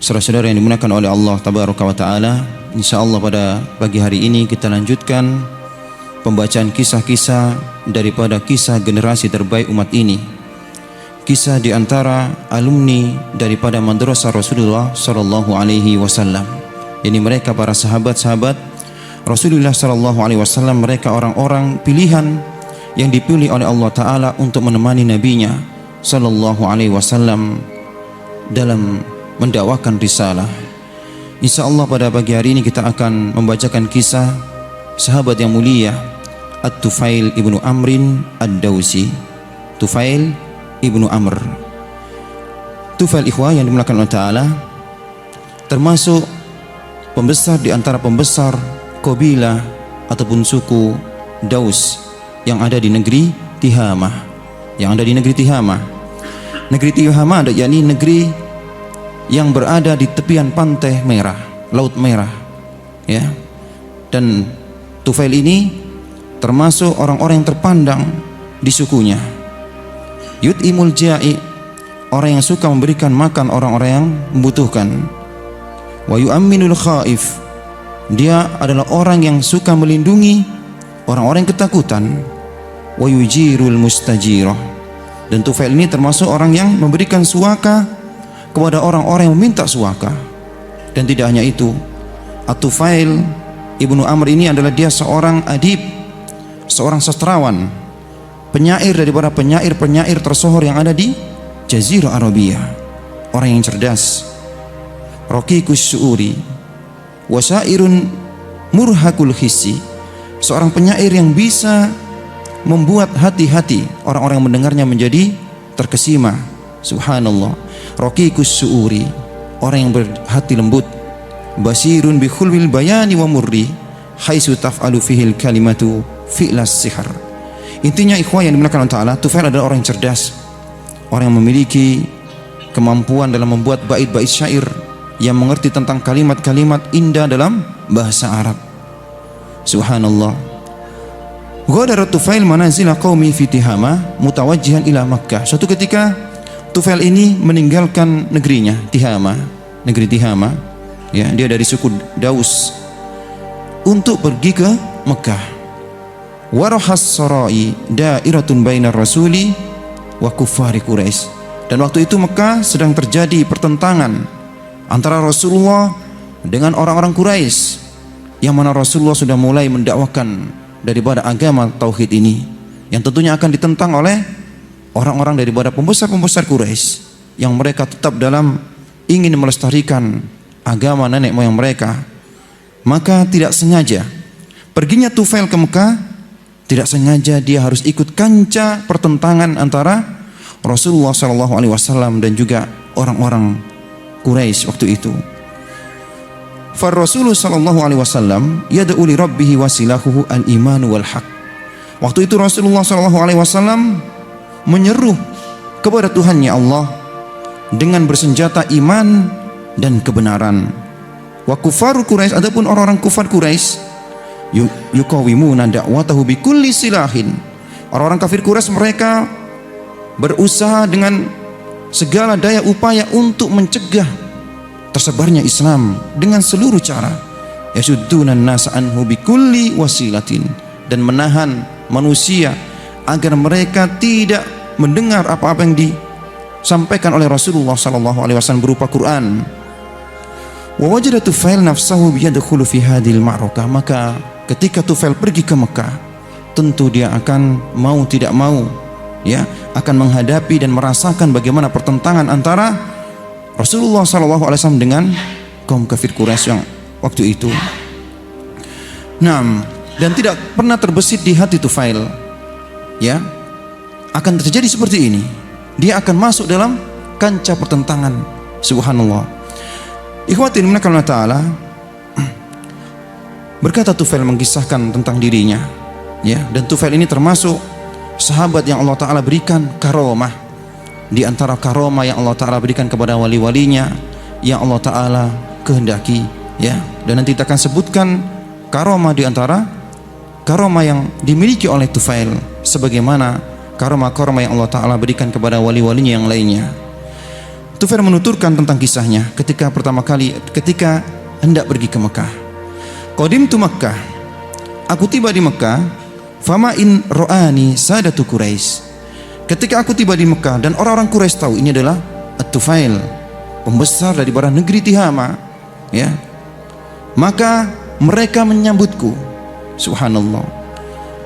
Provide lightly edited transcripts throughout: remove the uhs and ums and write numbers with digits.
Saudara-saudara yang dimuliakan oleh Allah Tabaraka wa Ta'ala, insyaallah pada pagi hari ini kita lanjutkan pembacaan kisah-kisah daripada kisah generasi terbaik umat ini. Kisah di antara alumni daripada madrasah Rasulullah sallallahu alaihi wasallam. Ini mereka para sahabat-sahabat Rasulullah sallallahu alaihi wasallam, mereka orang-orang pilihan yang dipilih oleh Allah Ta'ala untuk menemani nabinya sallallahu alaihi wasallam dalam mendakwakan risalah. Insyaallah pada pagi hari ini kita akan membacakan kisah sahabat yang mulia At-Tufail ibnu Amrin Ad-Dawsi. Tufail ibnu Amr. Tufail ikhwah yang dimuliakan Allah Ta'ala termasuk pembesar di antara pembesar kabilah ataupun suku Daus yang ada di negeri Tihamah. Negeri Tihamah ada yakni negeri yang berada di tepian pantai merah, Laut Merah, ya. Dan Tufail ini termasuk orang-orang yang terpandang di sukunya. Yut'imul ja'i, orang yang suka memberikan makan orang-orang yang membutuhkan. Wa yu'amminul khaif, dia adalah orang yang suka melindungi orang-orang yang ketakutan. Wa yujirul mustajirah, dan Tufail ini termasuk orang yang memberikan suaka kepada orang-orang yang meminta suaka. Dan tidak hanya itu, At-Tufail ibnu Amr ini adalah dia seorang adib, seorang sastrawan, penyair daripada penyair-penyair tersohor yang ada di Jazirah Arabia. Orang yang cerdas, raqiqus syu'uri, wasairun murhakul hissi, seorang penyair yang bisa membuat hati-hati orang-orang yang mendengarnya menjadi terkesima. Subhanallah. Raqiqus syu'uri, orang yang berhati lembut. Basirun bi khulwil bayani wa murri, haitsu taf'alu fihil kalimatu fi'las sihar. Intinya ikhwah yang dimuliakan Allah Ta'ala, Tufail adalah orang yang cerdas, orang yang memiliki kemampuan dalam membuat bait-bait syair yang mengerti tentang kalimat-kalimat indah dalam bahasa Arab. Subhanallah. Ghadara Tufail manazila qaumi fi Tihamah mutawajjihan ila Makkah. Suatu ketika Tufail ini meninggalkan negerinya, negeri Tihamah, ya, dia dari suku Daus, untuk pergi ke Mekah. Warahas sarai dairatun bainar rasuli wa kuffari Quraisy. Dan waktu itu Mekah sedang terjadi pertentangan antara Rasulullah dengan orang-orang Quraisy, yang mana Rasulullah sudah mulai mendakwakan daripada agama tauhid ini, yang tentunya akan ditentang oleh orang-orang daripada pembesar-pembesar Quraisy, yang mereka tetap dalam ingin melestarikan agama nenek moyang mereka. Maka tidak sengaja perginya Tufail ke Mekah, tidak sengaja dia harus ikut kancah pertentangan antara Rasulullah SAW dan juga orang-orang Quraisy waktu itu. Far Rasulullah SAW yad'u li rabbih wasilahu al-iman wal haq. Waktu itu Rasulullah SAW menyeru kepada Tuhannya Allah dengan bersenjata iman dan kebenaran. Wa kufaru Quraisy, adapun orang-orang kufar Quraisy, yuqawimuna da'watahu bikulli silahin. Orang-orang kafir Quraisy mereka berusaha dengan segala daya upaya untuk mencegah tersebarnya Islam dengan seluruh cara. Yasudduna an-nasa anhu bikulli wasilatin, dan menahan manusia agar mereka tidak mendengar apa-apa yang disampaikan oleh Rasulullah SAW berupa Quran. Wa wajada Tufail nafsahu yadkhulu fi hadhil ma'rakah. Maka ketika Tufail pergi ke Mekah, tentu dia akan mau tidak mau, ya, akan menghadapi dan merasakan bagaimana pertentangan antara Rasulullah SAW dengan kaum kafir Quraisy yang waktu itu. Dan tidak pernah terbesit di hati Tufail, ya, akan terjadi seperti ini. Dia akan masuk dalam kancah pertentangan. Subhanallah. Ikhwatin dimuliakan Allah Ta'ala, berkata Tufail mengisahkan tentang dirinya, ya, dan Tufail ini termasuk sahabat yang Allah Ta'ala berikan karomah. Di antara karomah yang Allah Ta'ala berikan kepada wali-walinya yang Allah Ta'ala kehendaki, ya. Dan nanti kita akan sebutkan karomah di antara karomah yang dimiliki oleh Tufail, sebagaimana karomah-karomah yang Allah Ta'ala berikan kepada wali-walinya yang lainnya. Tufail menuturkan tentang kisahnya ketika pertama kali hendak pergi ke Mekah. Qadimtu Makkah, aku tiba di Mekah. Fama in ro'ani sadatu Quraisy. Ketika aku tiba di Mekah dan orang-orang Quraisy tahu ini adalah At-Tufail, pembesar dari negeri Tihama, ya, maka mereka menyambutku, subhanallah,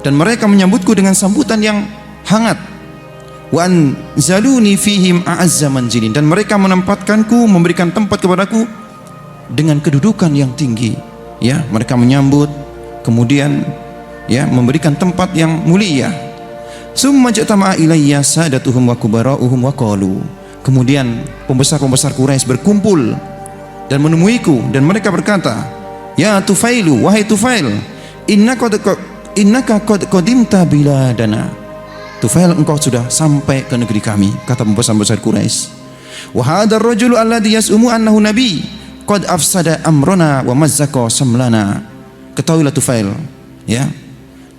dan mereka menyambutku dengan sambutan yang hangat. Wa anzaluni fihim a'azza manzilin, dan mereka menempatkanku, memberikan tempat kepadaku dengan kedudukan yang tinggi, ya, mereka menyambut, kemudian ya memberikan tempat yang mulia. Summa jatama'a ilayya sadatuhum wa kubara'uhum wa qalu, kemudian pembesar-pembesar Quraisy berkumpul dan menemuiku, dan mereka berkata, ya Tufailu, wahai Tufail, innaka qad qadimta biladana. Tufail, engkau sudah sampai ke negeri kami, kata pembesar-pembesar Quraisy. Wa hadzal rajulu alladhi yas'umu annahu nabi qad afsada amrana wa mazzaqa samlana. Ketahuilah Tufail, ya,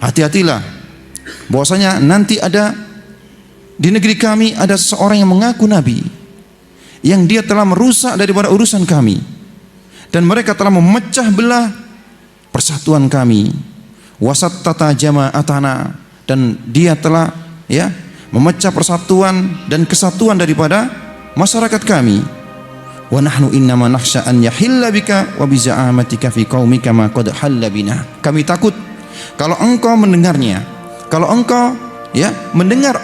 hati-hatilah bahwasanya nanti ada di negeri kami ada seseorang yang mengaku nabi, yang dia telah merusak daripada urusan kami, dan mereka telah memecah belah persatuan kami, wasattata jama'atana, dan dia telah, ya, memecah persatuan dan kesatuan daripada masyarakat kami. Wa nahnu innama nakhsha an yahilla bika wa bi za'amatika fi qaumika ma qad halla bina. Kami takut kalau engkau mendengarnya, kalau engkau, ya, mendengar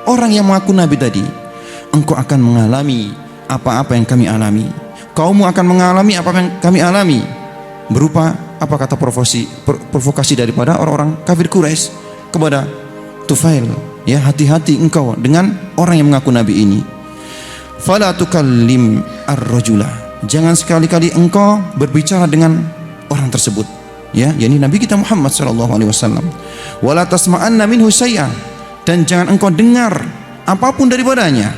orang yang mengaku nabi tadi, engkau akan mengalami apa-apa yang kami alami, kaummu akan mengalami apa yang kami alami, berupa apa kata provokasi daripada orang-orang kafir Quraisy kepada Tufail, ya, hati-hati engkau dengan orang yang mengaku nabi ini. Fala tukallim ar-rajula, jangan sekali-kali engkau berbicara dengan orang tersebut, ya, yakni Nabi kita Muhammad sallallahu alaihi wasallam. Wala tasma'anna minhu syai'an, dan jangan engkau dengar apapun daripadanya.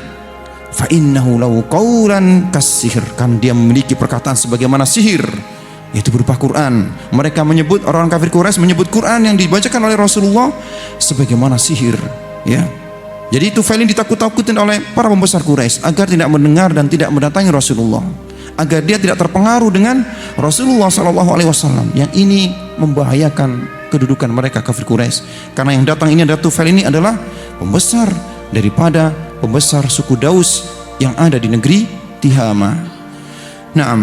Fa innahu law qaulan kasihir, kan dia memiliki perkataan sebagaimana sihir, yaitu berupa Quran. Mereka menyebut, orang kafir Quraisy menyebut Quran yang dibacakan oleh Rasulullah sebagaimana sihir, ya. Jadi Tufail ini ditakut-takutin oleh para pembesar Quraisy agar tidak mendengar dan tidak mendatangi Rasulullah, agar dia tidak terpengaruh dengan Rasulullah sallallahu alaihi wasallam, yang ini membahayakan kedudukan mereka kafir Quraisy. Karena yang datang ini adalah Tufail, ini adalah pembesar daripada pembesar suku Daus yang ada di negeri Tihama. Nah,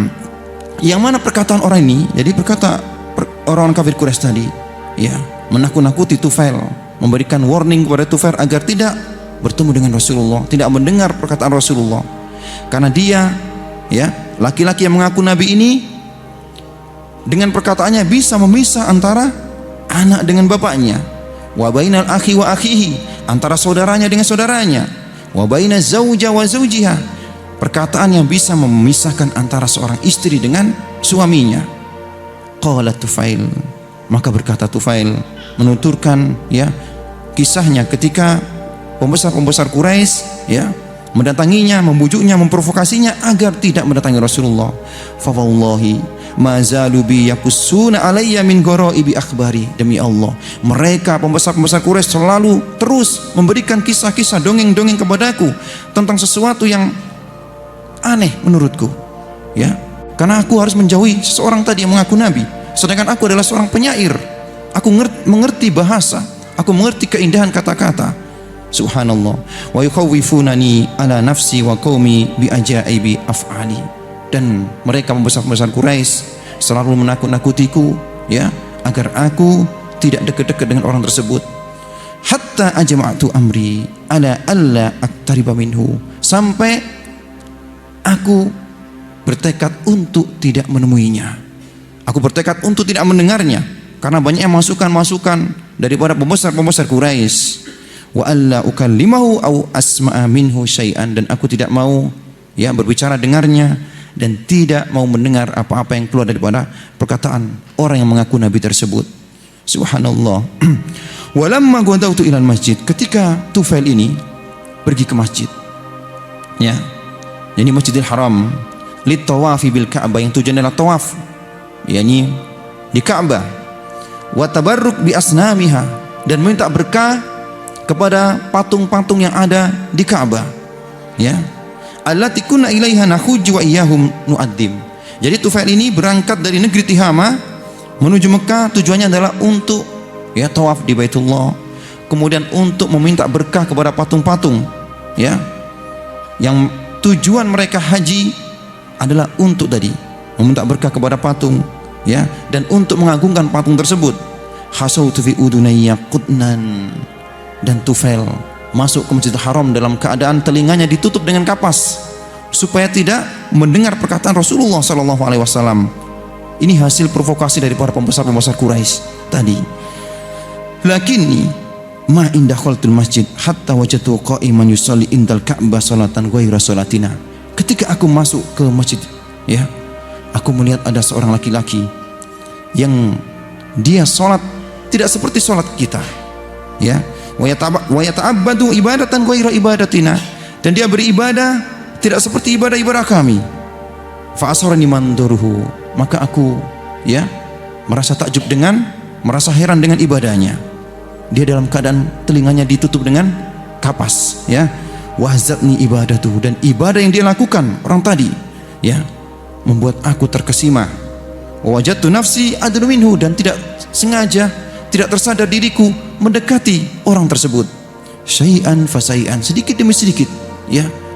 yang mana perkataan orang ini, jadi berkata orang kafir Quraisy tadi, ya, menakut-nakuti Tufail, memberikan warning kepada Tufail agar tidak bertemu dengan Rasulullah, tidak mendengar perkataan Rasulullah, karena dia, ya, laki-laki yang mengaku nabi ini dengan perkataannya bisa memisah antara anak dengan bapaknya, wa bainal akhi wa akhihi, antara saudaranya dengan saudaranya, wa bainaz zauja wa zaujiha, perkataan yang bisa memisahkan antara seorang istri dengan suaminya. Qala Tufail, maka berkata Tufail, menuturkan, ya, kisahnya ketika pembesar-pembesar Quraisy, ya, mendatanginya, membujuknya, memprovokasinya agar tidak mendatangi Rasulullah. Fa wallahi ma zalu bi yaqussuna alayya min ghara'ibi akhbari, demi Allah, mereka pembesar-pembesar Quraisy selalu terus memberikan kisah-kisah, dongeng-dongeng kepadaku tentang sesuatu yang aneh menurutku, ya, karena aku harus menjauhi seseorang tadi yang mengaku nabi, sedangkan aku adalah seorang penyair, aku mengerti bahasa, aku mengerti keindahan kata-kata. Subhanallah. Wa yukhawwifunani ala nafsi wa qaumi bi ajaibi af'ali, dan mereka pembesar-pembesar Quraisy selalu menakut-nakutiku, ya, agar aku tidak dekat-dekat dengan orang tersebut. Hatta ajma'tu amri ala alla aqtariba minhu, sampai aku bertekad untuk tidak menemuinya. Aku bertekad untuk tidak mendengarnya karena banyaknya masukan-masukan daripada pembesar-pembesar Quraisy. Wa alla ukallimahu au asma'a minhu syai'an, dan aku tidak mau, ya, berbicara dengarnya dan tidak mau mendengar apa-apa yang keluar daripada perkataan orang yang mengaku nabi tersebut. Subhanallah. Walamma ghadawtu ilal masjid, ketika Tufail ini pergi ke masjid, ya, yakni Masjidil Haram, lit tawafi bil Ka'bah, yang tujuannya adalah tawaf, yakni di Ka'bah, wa tabarruk bi asnamiha, dan minta berkah kepada patung-patung yang ada di Ka'bah, ya. allati kunna ilaiha nakhujju wa iyyahum nu'addim. Jadi Tufail ini berangkat dari negeri Tihama menuju Mekah, tujuannya adalah untuk tawaf di Baitullah, kemudian untuk meminta berkah kepada patung-patung, yang tujuan mereka haji adalah untuk tadi meminta berkah kepada patung, dan untuk mengagungkan patung tersebut. Hasautu fi udunayya qutnan, dan Tufail masuk ke Masjidil Haram dalam keadaan telinganya ditutup dengan kapas supaya tidak mendengar perkataan Rasulullah sallallahu alaihi wasallam. Ini hasil provokasi dari para pembesar-pembesar Quraisy tadi. Lakinni ma inda khaltul masjid hatta wajadtu qa'iman yusalli indal Ka'bah salatan ghaira salatina. Ketika aku masuk ke masjid, aku melihat ada seorang laki-laki yang dia salat tidak seperti salat kita, wa yata'abbadu ibadatan ghaira ibadatina, dan dia beribadah tidak seperti ibadah kami. Fa asarani manduruhu, maka aku merasa takjub merasa heran dengan ibadahnya. Dia dalam keadaan telinganya ditutup dengan kapas, wahzatni ibadatuhu, dan ibadah yang dia lakukan orang tadi membuat aku terkesima. Wajadtu nafsi adnu minhu, dan tidak sengaja, tidak tersadar diriku mendekati orang tersebut. Syai'an fa syai'an, sedikit demi sedikit,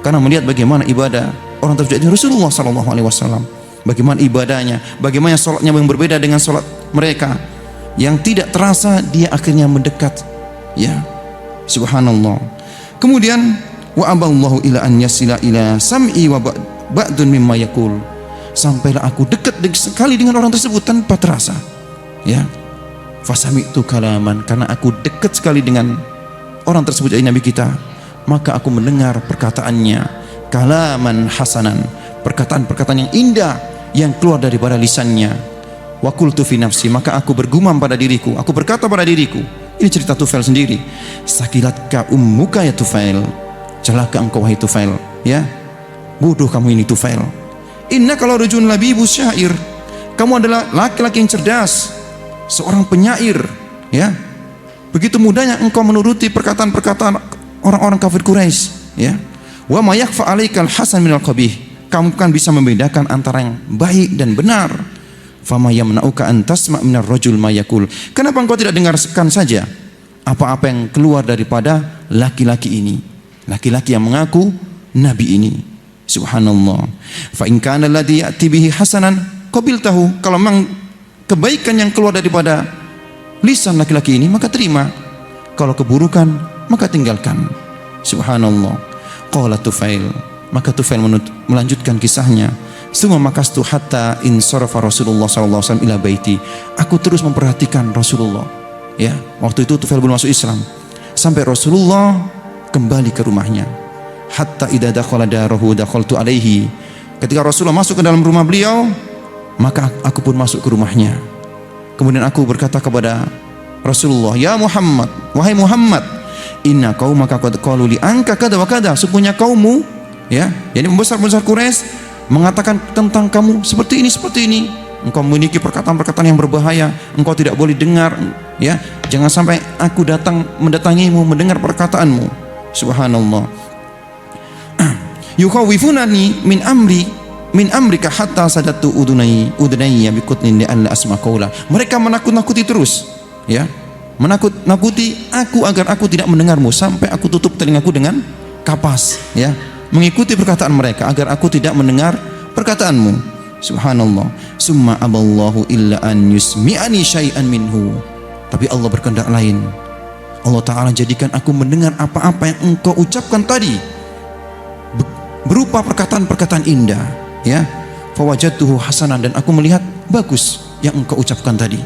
karena melihat bagaimana ibadah orang tersebut Rasulullah sallallahu alaihi wasallam, bagaimana ibadahnya, bagaimana salatnya yang berbeda dengan salat mereka, yang tidak terasa dia akhirnya mendekat, subhanallah. Kemudian wa aballahu ila an yasila ila sam'i wa ba'dun mimma yaqul, sampailah aku dekat sekali dengan orang tersebut tanpa terasa, fasami'tu kalaman, karena aku dekat sekali dengan orang tersebut dari Nabi kita, maka aku mendengar perkataannya, kalaman hasanan, perkataan-perkataan yang indah yang keluar daripada lisannya. Wa qultu fi nafsi, maka aku bergumam pada diriku, aku berkata pada diriku, ini cerita Tufail sendiri, sakilatka ummuka ya Tufail, celaka engkau wahai Tufail, bodoh kamu ini Tufail. Inna kalau rajulun labibu syair, kamu adalah laki-laki yang cerdas, seorang penyair, begitu mudahnya engkau menuruti perkataan-perkataan orang-orang kafir Quraisy, wa ma yakhfa 'alaikal hasan minal qabih, kamu kan bisa membedakan antara yang baik dan benar. Fama yamna'uka an tasma' minar rajul ma yaqul, kenapa engkau tidak dengarkan saja apa-apa yang keluar daripada laki-laki ini, laki-laki yang mengaku nabi ini. Subhanallah. Fa in kana alladhi ya'ti bihi hasanan qabiltahu, kalau memang kebaikan yang keluar daripada lisan laki-laki ini maka terima, kalau keburukan maka tinggalkan. Subhanallah. Qala Tufail, maka Tufail melanjutkan kisahnya. Summa makastu hatta insarafa Rasulullah sallallahu alaihi wasallam ila baiti. Aku terus memperhatikan Rasulullah, waktu itu Tufail belum masuk Islam, sampai Rasulullah kembali ke rumahnya. Hatta idza dakhala darahu dakhaltu alaihi, ketika Rasulullah masuk ke dalam rumah beliau, maka aku pun masuk ke rumahnya. Kemudian aku berkata kepada Rasulullah, ya Muhammad, wahai Muhammad, inna qaumaka qad qalu li anka kada wa kada, sesungguhnya kaummu, jadi pembesar-pembesar Quraisy mengatakan tentang kamu seperti ini, engkau memiliki perkataan-perkataan yang berbahaya, engkau tidak boleh dengar, jangan sampai aku datang mendatangimu mendengar perkataanmu. Subhanallah. Yukhawifunani min amrika hatta sadatu udunayya bikutnin li alla asma qaula. Mereka menakut-nakuti terus, menakut-nakuti aku agar aku tidak mendengarmu, sampai aku tutup telingaku dengan kapas, mengikuti perkataan mereka agar aku tidak mendengar perkataanmu. Subhanallah. Summa aballahu illa an yusmi'ani syai'an minhu, tapi Allah berkehendak lain. Allah Ta'ala jadikan aku mendengar apa-apa yang engkau ucapkan tadi, berupa perkataan-perkataan indah, fawajadtuhu hasanan, dan aku melihat bagus yang engkau ucapkan tadi.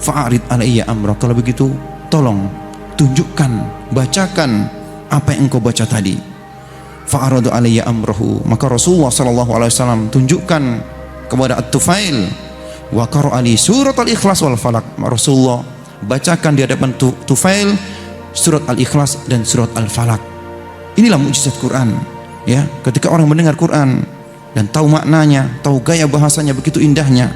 Fa'arid alayya amra, kalau begitu tolong tunjukkan, bacakan apa yang engkau baca tadi. Fa'aradu alayya amrahu, maka Rasulullah sallallahu alaihi wasallam tunjukkan kepada At-Tufail, wa qara ali surat al-ikhlas wal falak. Rasulullah bacakan di hadapan Tufail surat al-ikhlas dan surat al-falak. Inilah mukjizat Quran, ketika orang mendengar Quran dan tahu maknanya, tahu gaya bahasanya begitu indahnya,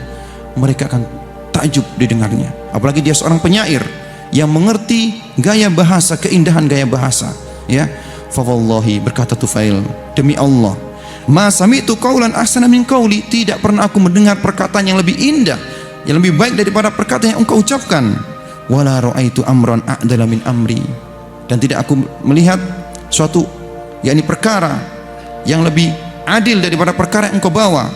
mereka akan takjub didengarnya. Apalagi dia seorang penyair yang mengerti gaya bahasa, keindahan gaya bahasa, fa wallahi, berkata Tufail, demi Allah, Ma sami'tu qaulan ahsana min qauli, tidak pernah aku mendengar perkataan yang lebih indah, yang lebih baik daripada perkataan yang engkau ucapkan. Wala ra'aitu amran a'dala min amri, dan tidak aku melihat suatu yakni perkara yang lebih adil daripada perkara yang engkau bawa.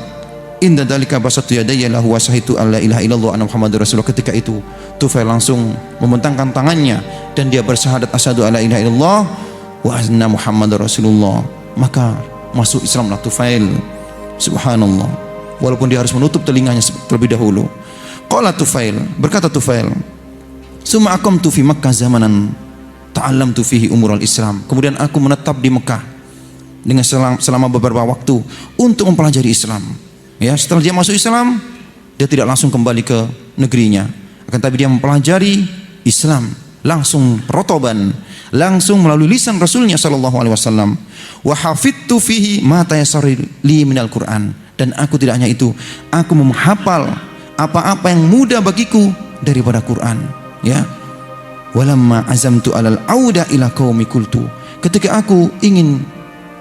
Inda dzalika basatu yadayya lahu wa syahitu alla ilaha illallah anna muhammadar rasulullah. Ketika itu Tufail langsung membentangkan tangannya dan dia bersyahadat asyhadu alla ilaha illallah wa anna muhammadar rasulullah. Maka masuk Islamlah Tufail. Subhanallah. Walaupun dia harus menutup telinganya terlebih dahulu. Qala Tufail, berkata Tufail, summa aqamtu fi Makkah zamanan ta'allamtu fihi umurul Islam. Kemudian aku menetap di Mekah dengan selama beberapa waktu untuk mempelajari Islam. Ya, setelah dia masuk Islam, dia tidak langsung kembali ke negerinya, akan tapi dia mempelajari Islam langsung rotoban, langsung melalui lisan Rasulnya sallallahu alaihi wasallam. Wa hafidtu fihi ma tayassara li minal Quran, dan aku tidak hanya itu, aku menghafal apa-apa yang mudah bagiku daripada Quran. Ya, walamma azamtu alal auda ila qaumi qultu, ketika aku ingin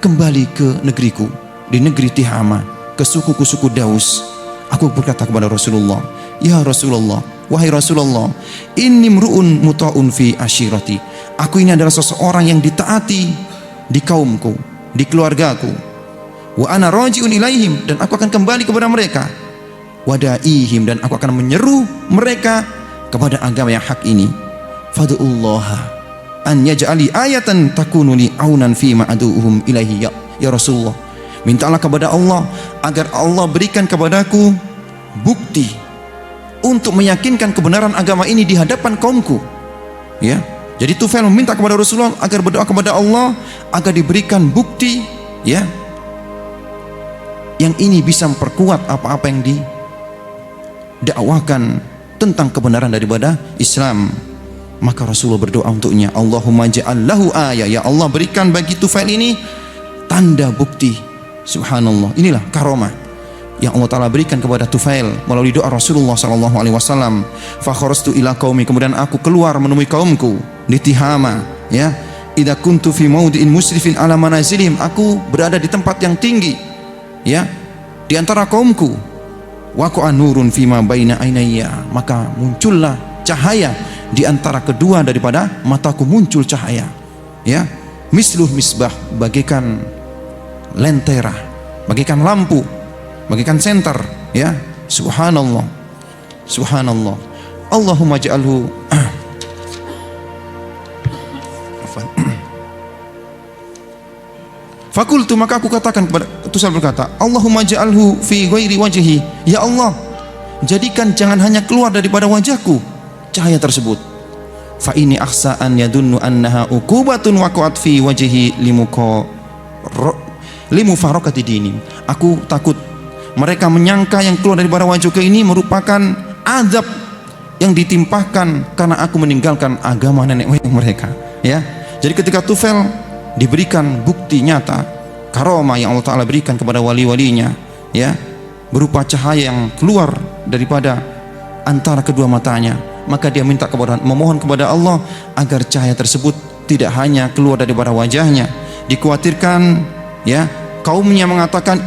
kembali ke negeriku, di negeri Tihama, ke suku Daus, aku berkata kepada Rasulullah, ya Rasulullah, wahai Rasulullah, inni mru'un muta'un fi ashirati, aku ini adalah seseorang yang ditaati di kaumku, di keluargaku. Wa ana raji'un ilaihim, dan aku akan kembali kepada mereka. Wadaihim, dan aku akan menyeru mereka kepada agama yang hak ini. Fad'ullaha an yaj'ali ayatan takunu li aunan fi ma aduhum ilaihi, ya Rasulullah, mintalah kepada Allah agar Allah berikan kepadaku bukti untuk meyakinkan kebenaran agama ini di hadapan kaumku. Ya, jadi Tufail meminta kepada Rasulullah agar berdoa kepada Allah agar diberikan bukti, ya, yang ini bisa memperkuat apa-apa yang didakwakan tentang kebenaran daripada Islam. Maka Rasulullah berdoa untuknya, Allahumma ja'al lahu ayah, ya Allah berikan bagi Tufail ini tanda bukti. Subhanallah, inilah karomah yang Allah Ta'ala berikan kepada Tufail melalui doa Rasulullah SAW. Fa kharastu ila qaumi, kemudian aku keluar menemui kaumku di Tihama. Ya, idza kuntu fi maudi'in musrifin ala manazilihim, aku berada di tempat yang tinggi, ya, di antara kaumku. Waqa'a nurun fima baina ainayya, maka muncullah cahaya di antara kedua daripada mataku, muncul cahaya. Ya, misluh misbah, bagaikan lentera, bagaikan lampu, bagaikan senter. Ya, subhanallah, subhanallah. Allahumma ja'alhu Fakultu, maka aku katakan kepada Tufail, berkata, Allahumma ja'alhu fi ghairi wajhi, ya Allah jadikan jangan hanya keluar daripada wajahku cahaya tersebut. Fa ini akhsa an yadunnu annaha uqubatun waqa'at fi wajhi limufarakati dini. Aku takut mereka menyangka yang keluar daripada wajahku ini merupakan azab yang ditimpahkan karena aku meninggalkan agama nenek moyang mereka. Ya, jadi ketika Tufail diberikan bukti nyata karomah yang Allah Ta'ala berikan kepada wali-walinya, ya, berupa cahaya yang keluar daripada antara kedua matanya, maka dia memohon kepada Allah agar cahaya tersebut tidak hanya keluar daripada wajahnya. Dikhawatirkan, ya, kaumnya mengatakan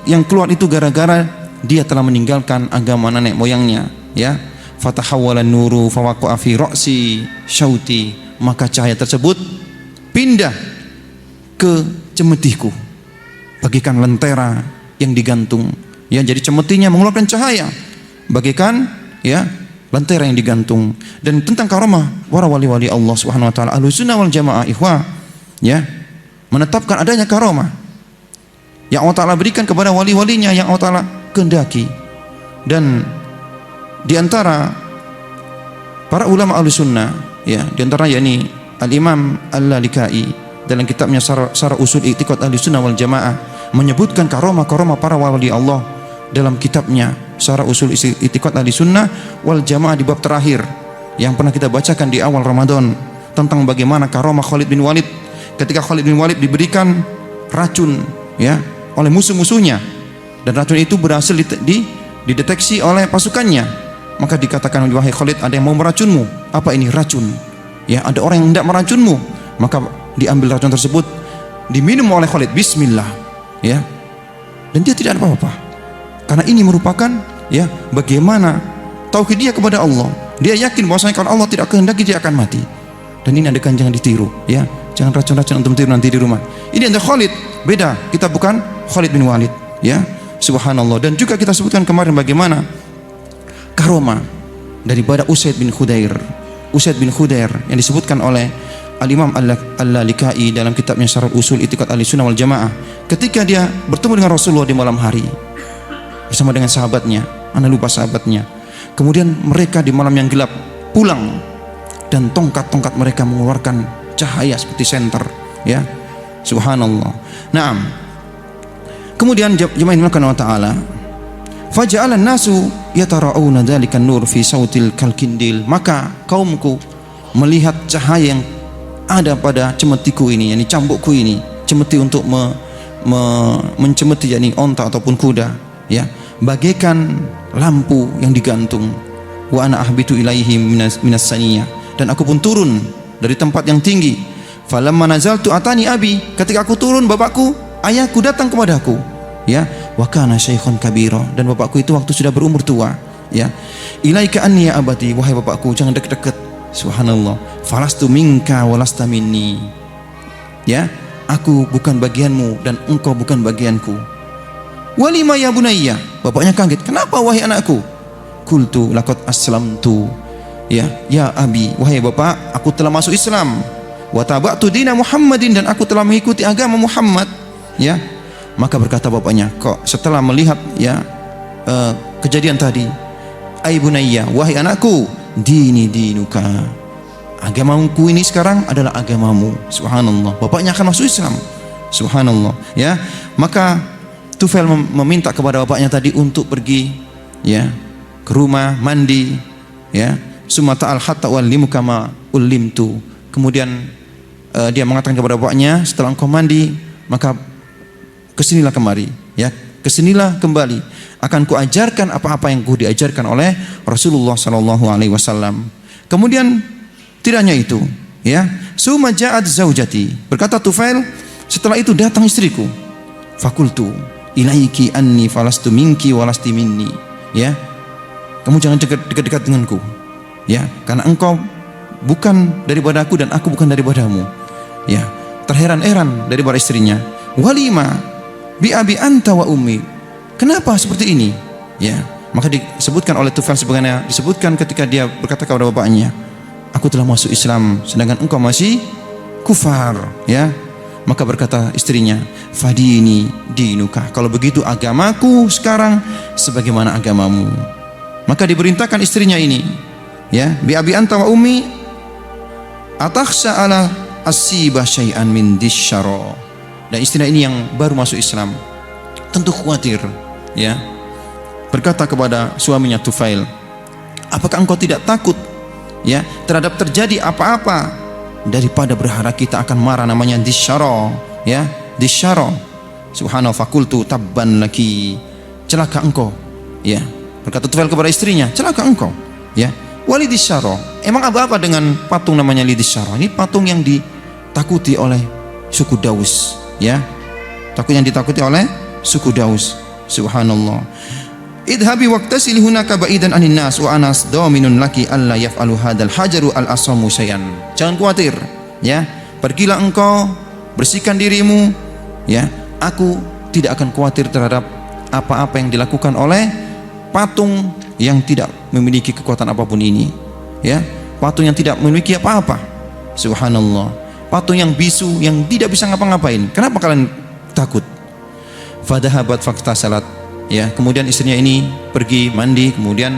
yang keluar itu gara-gara dia telah meninggalkan agama nenek moyangnya. Ya, fatahawwalan nuru fawaqa'a fi ra'si syauti, maka cahaya tersebut pindah ke cemetihku bagaikan lentera yang digantung. Ya, jadi cemetinya mengeluarkan cahaya bagaikan, ya, lentera yang digantung. Dan tentang karomah para wali-wali Allah Subhanahu wa taala, Ahlussunnah wal Jamaah, ikhwah, ya, menetapkan adanya karomah yang Allah Ta'ala berikan kepada wali-walinya yang Allah Ta'ala kehendaki. Dan di antara para ulama Ahlussunnah, ya, di antara yakni Al-Imam Al-Lalikai dalam kitabnya Syarah Usul I'tiqad Ahlussunnah wal Jamaah menyebutkan karomah-karomah para wali Allah dalam kitabnya Syarah Usul I'tiqad Ahlussunnah wal Jamaah di bab terakhir yang pernah kita bacakan di awal Ramadan, tentang bagaimana karomah Khalid bin Walid ketika Khalid bin Walid diberikan racun, ya, oleh musuh-musuhnya, dan racun itu berhasil dideteksi oleh pasukannya. Maka dikatakan, wahai Khalid, ada yang mau meracunmu. Apa ini? Racun. Ya, ada orang yang hendak meracunmu. Maka diambil racun tersebut, diminum oleh Khalid, bismillah, ya, dan dia tidak ada apa-apa. Karena ini merupakan ya bagaimana tauhid dia kepada Allah. Dia yakin bahwasanya kalau Allah tidak kehendaki dia akan mati. Dan ini adegan jangan ditiru ya. Jangan racun-racun untuk tiru nanti di rumah. Ini ada Khalid, beda. Kita bukan Khalid bin Walid ya. Subhanallah. Dan juga kita sebutkan kemarin bagaimana karomah daripada Usaid bin Khudair. Usaid bin Khudair yang disebutkan oleh Al-Imam Al-Lalikai dalam kitabnya Syarh Usul I'tiqad Ahlussunnah wal Jamaah, ketika dia bertemu dengan Rasulullah di malam hari bersama dengan sahabatnya, anda lupa sahabatnya. Kemudian mereka di malam yang gelap pulang dan tongkat-tongkat mereka mengeluarkan cahaya seperti senter ya. Subhanallah. Naam. Kemudian jemaah Allah Ta'ala, faja'alan nasu yatara'una dzalikan nur fi sautil kalkindil, maka kaumku melihat cahaya yang ada pada cemetiku ini, yakni cambukku ini, cemeti untuk mencemeti yakni onta ataupun kuda ya, bagaikan lampu yang digantung. Wa ana ahbitu ilaihi minas saniyah, dan aku pun turun dari tempat yang tinggi. Falamma nazaltu atani abi, ketika aku turun bapakku, ayahku datang kepadaku ya. Wa kana syaikhun kabira, dan bapakku itu waktu sudah berumur tua ya. Ilaika anni ya abati, wahai bapakku jangan dekat-dekat. Subhanallah. Falastu minka walasta minni, ya, aku bukan bagianmu dan engkau bukan bagianku. Walima ya bunayya, bapaknya kaget, kenapa wahai anakku? Qultu laqad aslamtu ya abi, wahai bapak, aku telah masuk Islam. Wa taba'tu dina Muhammadin, dan aku telah mengikuti agama Muhammad ya. Maka berkata bapaknya, kok setelah melihat ya kejadian tadi, ai bunayya, wahai anakku, dini dinuka, agamaku ini sekarang adalah agamamu. Subhanallah. Bapaknya akan masuk Islam. Subhanallah ya. Maka Tufail meminta kepada bapaknya tadi untuk pergi ya ke rumah, mandi ya. Sumata al hatta wallimuka ma ullimtu. Kemudian dia mengatakan kepada bapaknya, setelah engkau mandi maka kesinilah kemari ya, kesinilah kembali, akan kuajarkan apa-apa yang ku diajarkan oleh Rasulullah sallallahu alaihi wasallam. Kemudian tidak hanya itu ya, summa ja'at zaujati, berkata Tufail, setelah itu datang istriku. Fakultu ilaiki anni falastu minki walasti minni, ya, kamu jangan dekat-dekat denganku ya, karena engkau bukan daripada aku dan aku bukan daripadamu ya. Terheran-heran daripada istrinya. Walima bi abi anta wa ummi, kenapa seperti ini ya? Maka disebutkan oleh Tufail sebagaimana disebutkan ketika dia berkata kepada bapaknya, aku telah masuk Islam sedangkan engkau masih kufar ya. Maka berkata istrinya, fadini dinuka, kalau begitu agamaku sekarang sebagaimana agamamu. Maka diperintahkan istrinya ini ya, bi abi anta wa ummi atakhsha ala asiba syai'an min disyara. Dan istrinya ini yang baru masuk Islam tentu khawatir ya, berkata kepada suaminya Tufail, apakah engkau tidak takut ya terhadap terjadi apa-apa daripada berharap kita akan marah, namanya disyara ya, disyara. Subhanallah. Fakultu tabban laki, celaka engkau ya, berkata Tufail kepada istrinya, celaka engkau ya. Wali disyara, emang apa-apa dengan patung namanya lidisyara? Ini patung yang ditakuti oleh suku Daus ya, takut yang ditakuti oleh suku Daus. Subhanallah. Idhabi waqtasili hunaka ba'idan anin nas wa anas dominun laki alla yaf'alu hadal hajaru al asamu sayan. Jangan khawatir ya, pergilah engkau, bersihkan dirimu ya, aku tidak akan khawatir terhadap apa-apa yang dilakukan oleh patung yang tidak memiliki kekuatan apapun ini ya, patung yang tidak memiliki apa-apa. Subhanallah. Patung yang bisu, yang tidak bisa ngapa-ngapain, kenapa kalian takut? Fadahabat fakta salat ya, kemudian istrinya ini pergi mandi, kemudian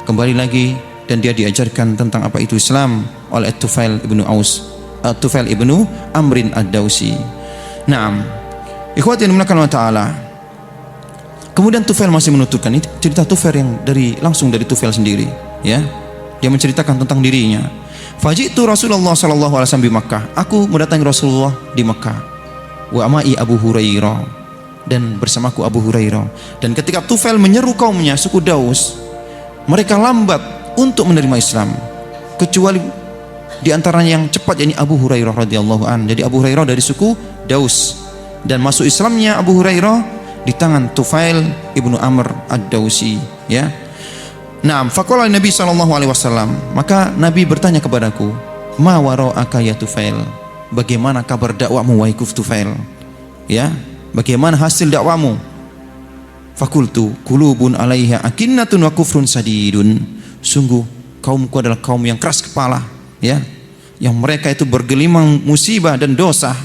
kembali lagi, dan dia diajarkan tentang apa itu Islam oleh Tufail ibnu Tufail ibnu Amrin ad-Dausi. Naam, ikhwati dimuliakan Allah Ta'ala. Kemudian Tufail masih menutupkan, ini cerita Tufail yang langsung dari Tufail sendiri ya, dia menceritakan tentang dirinya. Fajitu Rasulullah sallallahu alaihi wasallam di Makkah, aku mendatangi Rasulullah di Makkah. Wa amai Abu Hurairah, dan bersamaku Abu Hurairah. Dan ketika Tufail menyeru kaumnya suku Daus, mereka lambat untuk menerima Islam, kecuali di antaranya yang cepat, yakni Abu Hurairah radhiyallahu an. Jadi Abu Hurairah dari suku Daus, dan masuk Islamnya Abu Hurairah di tangan Tufail ibnu Amr ad-Dausi, ya. Naam, faqala Nabi sallallahu alaihi wasallam, maka Nabi bertanya kepadaku, ma wara'aka ya Tufail, bagaimana kabar dakwahmu wahai Tufail, ya, bagaimana hasil dakwahmu? Fakultu kulubun alaiha akinnatun wa kufrun sadidun, sungguh kaumku adalah kaum yang keras kepala, ya, yang mereka itu bergelimang musibah dan dosa,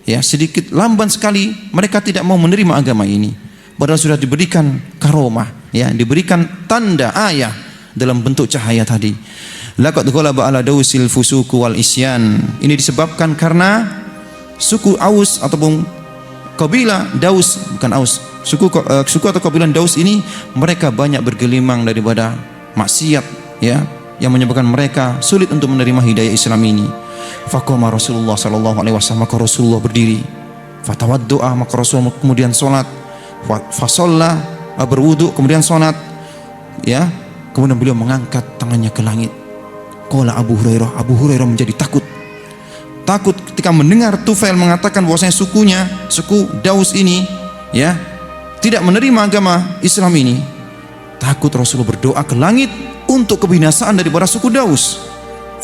ya, sedikit lamban sekali mereka tidak mau menerima agama ini, padahal sudah diberikan karomah, ya, diberikan tanda ayah dalam bentuk cahaya tadi. Laqad ghalaba ala dausil fusuku wal isyan, ini disebabkan karena suku Aus ataupun kabilah Daus, bukan Aus, suku atau kabilah Daus ini mereka banyak bergelimang daripada maksiat, ya, yang menyebabkan mereka sulit untuk menerima hidayah Islam ini. Faqama Rasulullah sallallahu alaihi wasallam, maka Rasulullah berdiri, fatawaddu'a, maka Rasulullah kemudian salat, fasalla, berwudu kemudian salat, ya, kemudian beliau mengangkat tangannya ke langit. Qala Abu Hurairah menjadi takut ketika mendengar Tufail mengatakan bahwasanya suku Daus ini, ya, tidak menerima agama Islam ini. Takut Rasulullah berdoa ke langit untuk kebinasaan daripada suku Daus.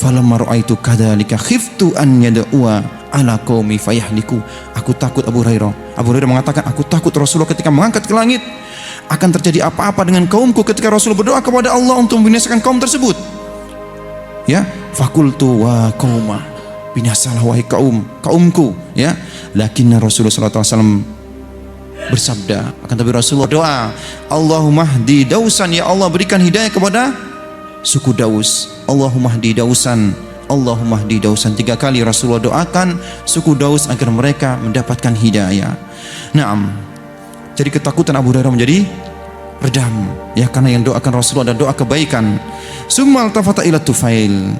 Falamma ra'aitu kadzalika khiftu an yad'ua ala qaumi fayahliku. Aku takut, Abu Hurairah mengatakan, aku takut Rasulullah ketika mengangkat ke langit akan terjadi apa-apa dengan kaumku ketika Rasulullah berdoa kepada Allah untuk membinasakan kaum tersebut. Ya, fakultu wa qauma, binasalah wahai kaumku, ya. Lakinna Rasulullah sallallahu alaihi wasallam bersabda, akan tapi Rasulullah doa, Allahumma hdi Dausan, ya Allah berikan hidayah kepada suku Daus. Allahumma hdi Dausan, Allahumma hdi Dausan. 3 kali Rasulullah doakan suku Daus agar mereka mendapatkan hidayah. Naam. Jadi ketakutan Abu Hurairah menjadi redam, ya, karena yang doakan Rasulullah adalah doa kebaikan. Summal tafata ila Tufail,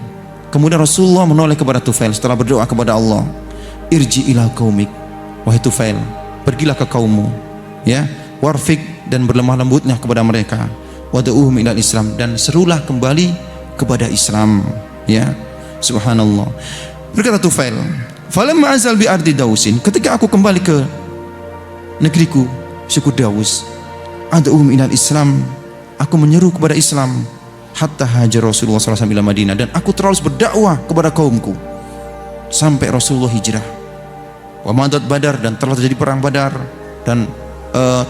kemudian Rasulullah menoleh kepada Tufail setelah berdoa kepada Allah. Irji ila qaumik, wahai Tufail, pergilah ke kaummu, ya, warfik, dan berlemah lembutnya kepada mereka, wad'uhum ila Islam, dan serulah kembali kepada Islam, ya. Subhanallah. Berkata Tufail, falamma azal bi ardi Dausin, ketika aku kembali ke negeriku suku Daus, ad'uhum ila Islam, aku menyeru kepada Islam, hatta hajar Rasulullah sallallahu alaihi wasallam Madinah, dan aku terus berdakwah kepada kaumku sampai Rasulullah hijrah. Wa madat Badar, dan telah terjadi perang Badar, dan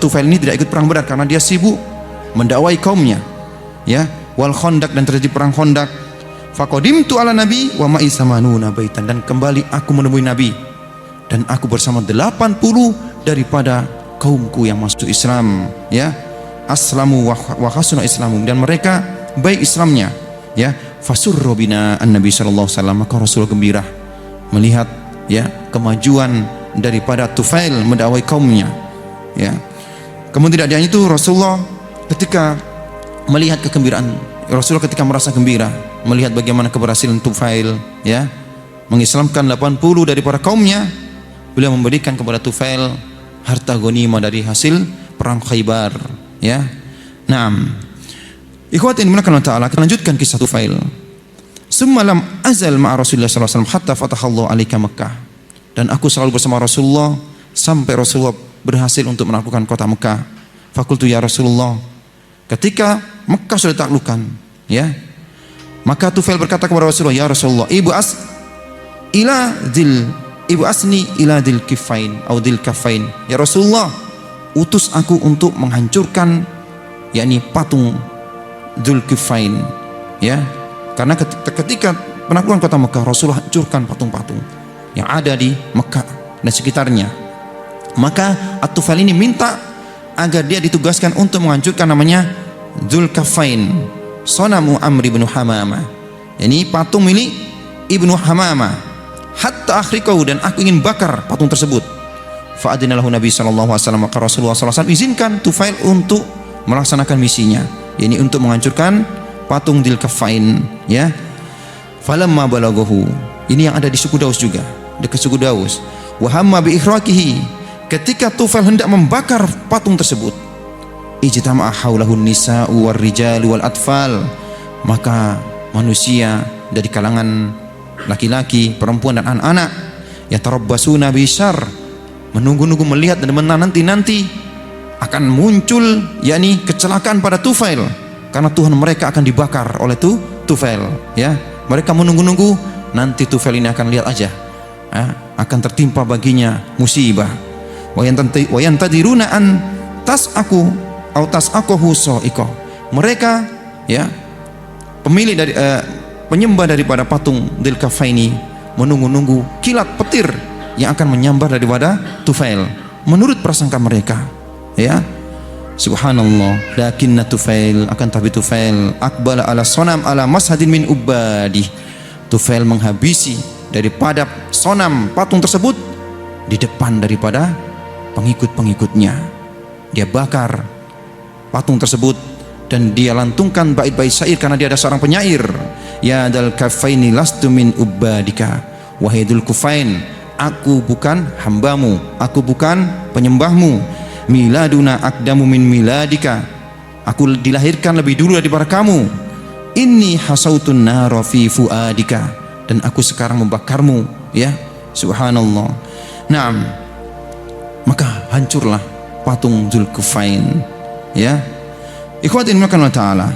Tufail ini tidak ikut perang Badar karena dia sibuk mendakwai kaumnya, ya. Wal Khandaq, dan terjadi perang Khandaq. Faqadimtu ala Nabi wa ma'i samanuna baitan, dan kembali aku menemui Nabi dan aku bersama 80 daripada kaumku yang masuk Islam, ya. Aslamu wa hasuna islamum, dan mereka baik Islamnya, ya. Fasurra bina an-nabi sallallahu alaihi wasallam, maka Rasul gembira melihat, ya, kemajuan daripada Tufail mendakwai kaumnya, ya. Kemudian tidak hanya itu, Rasulullah ketika melihat kegembiraan, Rasulullah ketika merasa gembira melihat bagaimana keberhasilan Tufail, ya, mengislamkan 80 daripada kaumnya, beliau memberikan kepada Tufail harta ghanimah dari hasil perang Khaybar, ya. Naam. Ikhwati dimuliakan Allah Ta'ala, kita lanjutkan kisah Tufail. Summa lam azal ma'a Rasulullah sallallahu alaihi wasallam hatta fatahallahu alaika Makkah, dan aku selalu bersama Rasulullah sampai Rasulullah berhasil untuk menaklukkan kota Mekah. Fakultu ya Rasulullah, ketika Mekah sudah ditaklukkan, ya, maka Tufail berkata kepada Rasulullah, ya Rasulullah, ibu asni ila dil kifain atau dil kafain, ya Rasulullah, utus aku untuk menghancurkan, yakni patung Dzul Kifain, ya, karena ketika penaklukan kota Mekah Rasulullah hancurkan patung-patung yang ada di Mekah dan sekitarnya. Maka At-Tufail ini minta agar dia ditugaskan untuk menghancurkan namanya Dzul Kafain, sonamu Amr ibn Hamamah, ini patung milik Ibnu Hamamah, hatta akhrikahu, dan aku ingin bakar patung tersebut. Fa'adinalahu Nabi sallallahu alaihi wasallam, maka Rasulullah sallallahu alaihi wasallam izinkan Tufail untuk melaksanakan misinya, ini untuk menghancurkan patung Dzul Kafain, ya. Falamma balaghahu, ini yang ada di suku Daus juga, dekat suku Daus. Wa hamma bi ikhraqihi, ketika Tufail hendak membakar patung tersebut, ijtama'a haulahun nisa'u war rijalu wal atfal, maka manusia dari kalangan laki-laki, perempuan, dan anak-anak, yatarabbasuna bisyarr, menunggu-nunggu melihat dan menanti-nanti akan muncul yakni kecelakaan pada Tufail, karena Tuhan mereka akan dibakar oleh Tufail, ya. Mereka menunggu-nunggu, nanti Tufail ini akan lihat aja, akan tertimpa baginya musibah. Wa yantadiruna an tas'aku atau tas'aquhu sa'iqa. Mereka, ya, pemilik dari penyembah daripada patung Dzulkarnaini menunggu-nunggu kilat petir yang akan menyambar daripada Tufail menurut prasangka mereka, ya. Subhanallah, lakinna Tufail, akan tapi Tufail aqbala ala sonam ala mashadin min ubadi. Tufail menghabisi daripada sonam patung tersebut di depan daripada pengikut-pengikutnya. Dia bakar patung tersebut dan dia lantungkan bait-bait syair, karena dia ada seorang penyair. Ya dal kafaini lastu min ubadika, wahai Dzulkufain, aku bukan hambamu, aku bukan penyembahmu. Miladuna akdamu min miladika, aku dilahirkan lebih dulu daripada kamu. Inni hasautun nara fi fuadika, dan aku sekarang membakarmu, ya. Subhanallah. Naam, maka hancurlah patung Dzulkufain, ya. Ikhwatin Allah Ta'ala,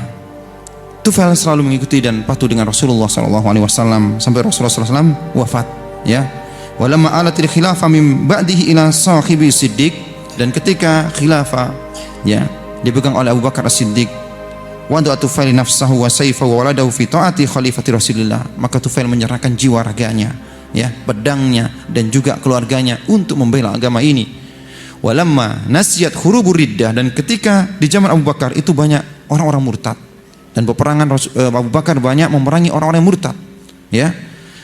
Tufail selalu mengikuti dan patuh dengan Rasulullah SAW sampai Rasulullah SAW wafat, ya. Walamma alatil khilafah min ba'dihi ila sahibi Siddiq, dan ketika khilafah, ya, dipegang oleh Abu Bakar As-Siddiq, wada'a Tufail nafsahu wa sayfahu wa waladahu fi ta'ati khalifati Rasulillah, maka Tufail menyerahkan jiwa raganya, ya, pedangnya dan juga keluarganya untuk membela agama ini. Walamma nasiyat hurubur riddah, dan ketika di zaman Abu Bakar itu banyak orang-orang murtad, dan peperangan Abu Bakar banyak memerangi orang-orang murtad, ya.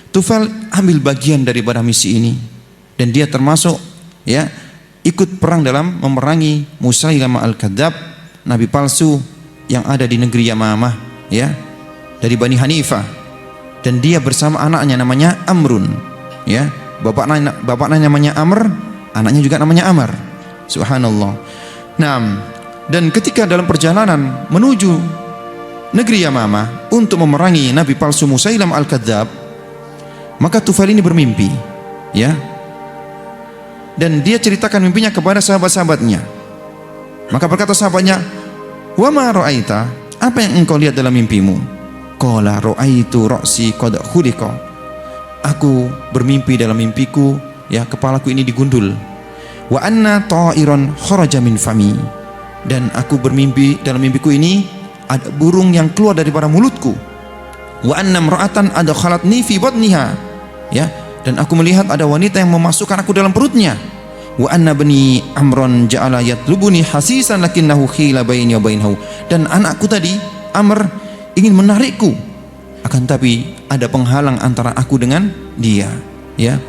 Tufail ambil bagian daripada misi ini, dan dia termasuk, ya, ikut perang dalam memerangi Musailamah al-Kadzdzab, nabi palsu yang ada di negeri Yamamah, ya, dari Bani Hanifah. Dan dia bersama anaknya namanya Amrun, ya. Bapaknya namanya Amr, anaknya juga namanya Amr. Subhanallah. Nah, dan ketika dalam perjalanan menuju negeri Yamamah untuk memerangi nabi palsu Musailamah al-Kadzdzab, maka Tufail ini bermimpi, ya. Dan dia ceritakan mimpinya kepada sahabat-sahabatnya. Maka berkata sahabatnya, "Wa ma ra'aita?" Apa yang engkau lihat dalam mimpimu? Qala ra'aitu ra'si qad khuliqa. Aku bermimpi dalam mimpiku, ya, kepalaku ini digundul. Wa anna ta'iran kharaja min fami. Dan aku bermimpi dalam mimpiku ini ada burung yang keluar daripada mulutku. Wa anna imra'atan adkhalatni fi batniha. Ya, dan aku melihat ada wanita yang memasukkan aku dalam perutnya. Wa anna bani Amron ja'ala yatlubuni hasisan lakinnahu khila baini wa bainahu. Dan anakku tadi, Amr, ingin menarikku, akan tapi ada penghalang antara aku dengan dia, ya.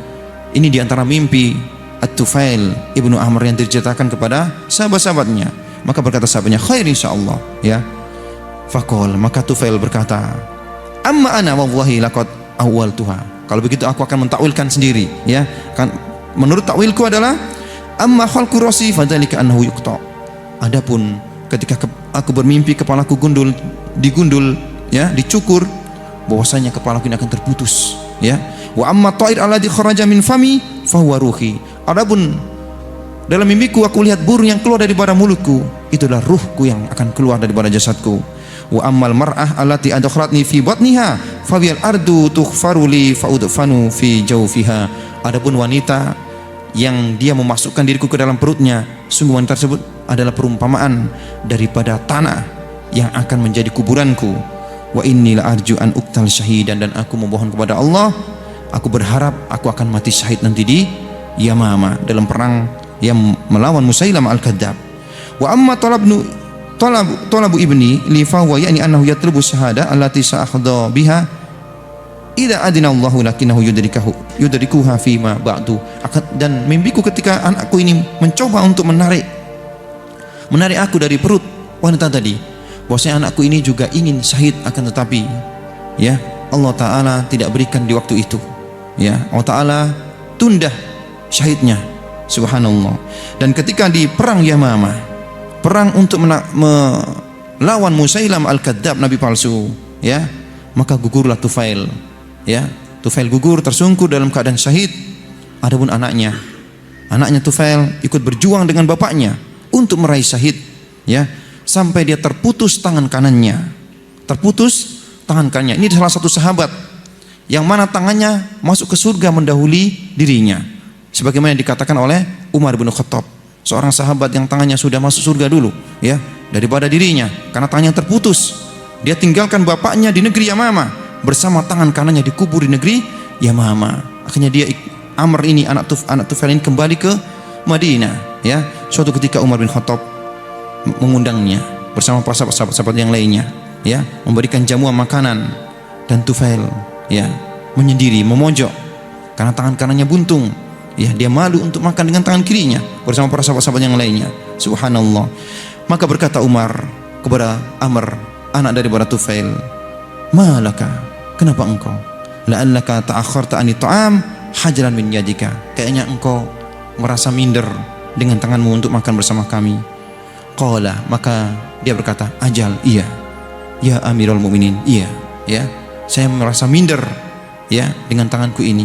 Ini di antara mimpi At-Tufail ibnu Amr yang diceritakan kepada sahabat-sahabatnya. Maka berkata sahabatnya, khair insyaallah, ya. Faqal, maka Tufail berkata, amma ana wallahi laqad awwaltuha. Kalau begitu aku akan mentakwilkan sendiri, ya. Kan menurut takwilku adalah amma khalqu rasi fadzalika annahu yuqta. Adapun ketika aku bermimpi kepalaku digundul, ya, dicukur, bahwasanya kepalaku ini akan terputus, ya. Wa amma ta'ir alladhi kharaja min fami fahuwa ruhi. Adapun dalam mimpiku aku lihat burung yang keluar daripada mulutku, itulah ruhku yang akan keluar daripada jasadku. Wa ammal mar'ah allati adkhalatni fi batniha fa bil ardu tughfaru li fa udfanu fi jawfiha. Adapun wanita yang dia memasukkan diriku ke dalam perutnya, sungguh wanita tersebut adalah perumpamaan daripada tanah yang akan menjadi kuburanku. Wa inni la arju an uqtal syahidan, dan aku memohon kepada Allah, aku berharap aku akan mati syahid nanti di Yamamah dalam perang yang melawan Musailamah al-Kadzdzab. Wa amma talabu ibni li fa huwa yani annahu yatlubu syahada allati sa'akhadha biha idza adina Allahu lakinahu yudrikuha fima ba'du. Dan mimpiku ketika anakku ini mencoba untuk menarik aku dari perut wanita tadi, bahwasanya anakku ini juga ingin syahid, akan tetapi, ya, Allah Ta'ala tidak berikan di waktu itu, ya. Allah Ta'ala tunda syahidnya. Subhanallah. Dan ketika di perang Yamamah, perang untuk melawan Musailamah al-Kadzdzab, nabi palsu, ya, maka gugurlah Tufail, ya. Tufail gugur tersungkur dalam keadaan syahid. Adapun anaknya Tufail ikut berjuang dengan bapaknya untuk meraih syahid, ya, sampai dia terputus tangan kanannya. Terputus tangan kanannya. Ini salah satu sahabat yang mana tangannya masuk ke surga mendahului dirinya. Sebagaimana dikatakan oleh Umar bin Khattab, seorang sahabat yang tangannya sudah masuk surga dulu, ya, daripada dirinya, karena tangannya terputus. Dia tinggalkan bapaknya di negeri Yamama, bersama tangan kanannya dikubur di negeri Yamama. Akhirnya dia Amr ini anak Tufail ini kembali ke Madinah, ya. Suatu ketika Umar bin Khattab mengundangnya bersama para sahabat-sahabat yang lainnya, ya, memberikan jamuan makanan, dan Tufail, ya, menyendiri, memojok karena tangan kanannya buntung, ya. Dia malu untuk makan dengan tangan kirinya bersama para sahabat-sahabat yang lainnya. Subhanallah. Maka berkata Umar kepada Amr, anak daripada Tufail, "Malaka? Kenapa engkau? La'allaka ta'akharta ani ta'am hajaran min yadika." Kayaknya engkau merasa minder dengan tanganmu untuk makan bersama kami. Qala, maka dia berkata, "Ajal, iya. Ya Amirul Mukminin, iya, ya. Saya merasa minder, ya, dengan tanganku ini."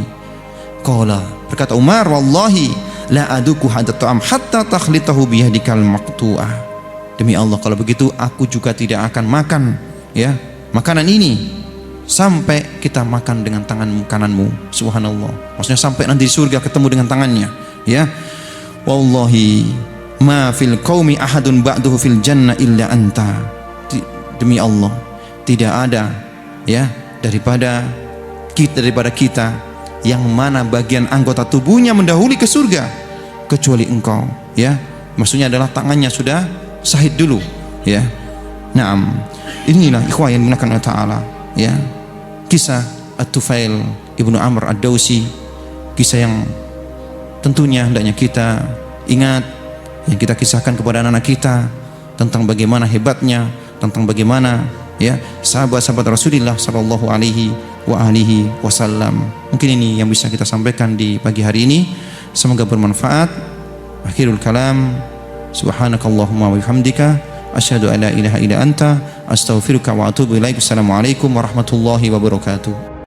Qala, berkata Umar, "Wallahi la aduku hadat ta'am hatta takhlitahu biyadikal maqtu'ah." Demi Allah, kalau begitu aku juga tidak akan makan, ya, makanan ini sampai kita makan dengan tangan kananmu. Subhanallah. Maksudnya sampai nanti di surga ketemu dengan tangannya, ya. Wallahi ma fil qaumi ahadun ba'duhu fil jannah illa anta. Demi Allah, tidak ada, ya, daripada kita yang mana bagian anggota tubuhnya mendahului ke surga kecuali engkau, ya. Maksudnya adalah tangannya sudah syahid dulu, ya. Naam. Inilah ikhwah yang dimuliakan Allah Ta'ala, ya. Kisah At-Tufail ibnu Amr Ad-Dawsi, kisah yang tentunya hendaknya kita ingat, yang kita kisahkan kepada anak-anak kita tentang bagaimana hebatnya, tentang bagaimana, ya, sahabat-sahabat Rasulullah sallallahu alaihi wasallam. Mungkin ini yang bisa kita sampaikan di pagi hari ini. Semoga bermanfaat. Akhirul kalam, subhanakallahumma wa bihamdika asyhadu an la ilaha illa anta astaghfiruka wa atubu ilaik. Assalamualaikum warahmatullahi wabarakatuh.